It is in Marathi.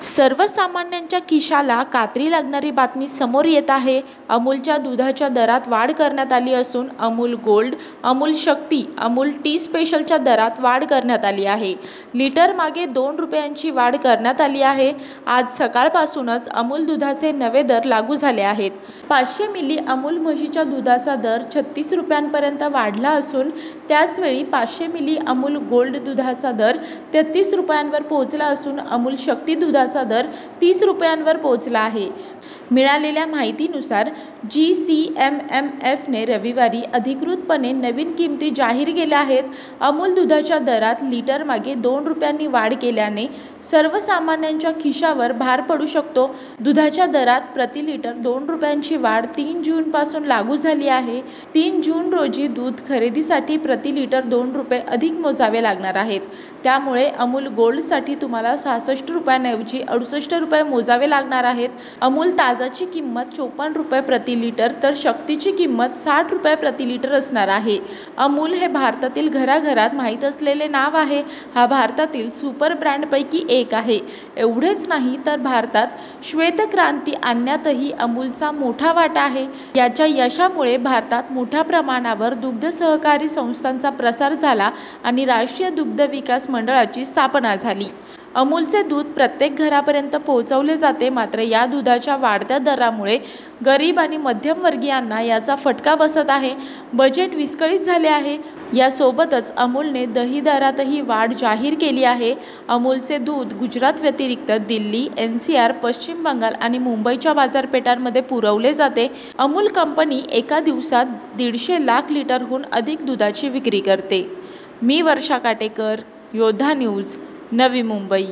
सर्वसामान्यांच्या खिशाला कात्री लागणारी बातमी समोर येत आहे। अमूलच्या दुधाच्या दरात वाढ करण्यात आली असून अमूल गोल्ड, अमूल शक्ती, अमूल टी स्पेशलच्या दरात वाढ करण्यात आली आहे। लिटर मागे 2 रुपयांची वाढ करण्यात आली आहे। आज सकाळपासूनच अमूल दुधाचे नवे दर लागू झाले आहेत। 500 मिली अमूल म्हशीच्या दुधाचा दर 36 रुपयांपर्यंत वाढला असून त्याचवेळी 500 मिली अमूल गोल्ड दुधाचा दर 33 रुपयांवर पोहोचला असून अमूल शक्ती दुधाचा दर 30 रुपयांवर पोहोचला आहे। मिळालेल्या माहितीनुसार GCMMFने रविवारी अधिकृतपणे नवीन किमती जाहीर केल्या आहेत। अमूल दुधाच्या दरात लिटर मागे 2 रुपयांनी वाढ केल्याने सर्वसामान्यांच्या खिशावर भार पडू शकतो। दुधाच्या दरात प्रति लिटर 2 रुपयांची वाढ 3 जूनपासून लागू झाली आहे। 3 जून रोजी दूध खरेदीसाठी प्रति लिटर 2 रुपये अधिक मोजावे लागणार आहेत। त्यामुळे अमूल गोल्डसाठी तुम्हाला 66 रुपयांऐवजी 68 रुपये मोजावे लागणार आहेत। अमूल ताजाची किंमत 54 रुपये प्रति लिटर तर शक्तीची किंमत 60 रुपये प्रति लिटर असणार आहे। अमूल हे भारतातील घराघरात माहीत असलेले नाव आहे। हा भारतातील सुपर ब्रँडपैकी एक आहे। एवढेच नाही तर भारतात श्वेतक्रांती आणण्यातही अमूलचा मोठा वाटा आहे। याच्या यशामुळे भारतात मोठ्या प्रमाणावर दुग्ध सहकारी संस्थांचा प्रसार झाला आणि राष्ट्रीय दुग्ध विकास मंडळाची स्थापना झाली। अमूलचे दूध प्रत्येक घरापर्यंत पोहोचवले जाते, मात्र या दुधाच्या वाढत्या दरामुळे गरीब आणि मध्यमवर्गीयांना याचा फटका बसत आहे। बजेट विस्कळीत झाले आहे। यासोबतच अमूलने दही दरातही वाढ जाहीर केली आहे। अमूलचे दूध गुजरात व्यतिरिक्त दिल्ली, NCR, पश्चिम बंगाल आणि मुंबईच्या बाजारपेठांमध्ये पुरवले जाते। अमूल कंपनी एका दिवसात 150 लाख लिटरहून अधिक दुधाची विक्री करते। मी वर्षा काटेकर, योद्धा न्यूज, नवी मुंबई।